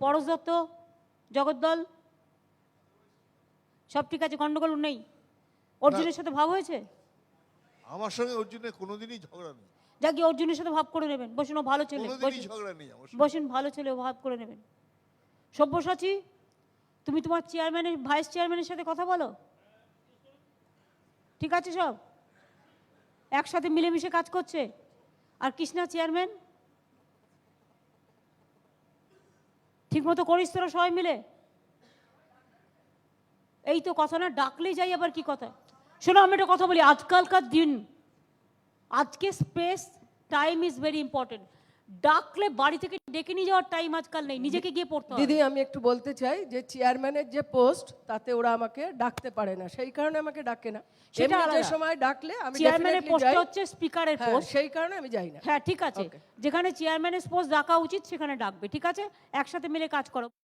পরশ দত্ত, জগদ্দল সব ঠিক আছে, গন্ডগোল নেই? অর্জুনের সাথে ভাব হয়েছে? আমার সঙ্গে অর্জুনের কোনোদিনই ঝগড়া নেই। যাকে অর্জুনের সাথে ভাব করে নেবেন, বসুন, ও ভালো ছেলে, কোনোদিনই ঝগড়া নেই আমার সঙ্গে। বসুন, ভালো ছেলে, ও ভাব করে নেবেন। সব্যসাচী, তুমি তোমার চেয়ারম্যানের, ভাইস চেয়ারম্যানের সাথে কথা বলো, ঠিক আছে? সব একসাথে মিলেমিশে কাজ করছে। আর কৃষ্ণা চেয়ারম্যান, ঠিক মতো করিস তোরা সবাই মিলে? এই তো কথা না, ডাকলেই যাই আবার কি কথা? শোনো, আমি একটা কথা বলি, আজকালকার দিন, আজকে space time is very important. ডাকলে বাড়ি থেকে ডেকে নিয়ে যাওয়ার টাইম আজকাল নেই, নিজেকে গিয়ে পড়তে হবে। দিদি, আমি একটু বলতে চাই যে চেয়ারম্যানের যে পোস্ট, তাতে ওরা আমাকে ডাকতে পারে না, সেই কারণে আমাকে ডাকে না। সেটা এমনি যে আলাদা। সময় ডাকলে আমি চেয়ারম্যানের definitely পোস্ট যাই। হচ্ছে স্পিকারের হ্যাঁ, পোস্ট, সেই কারণে আমি যাই না। হ্যাঁ ঠিক আছে। Okay. যেখানে চেয়ারম্যানের পোস্ট ডাকা উচিত সেখানে ডাকবে, ঠিক আছে? একসাথে মিলে কাজ করো।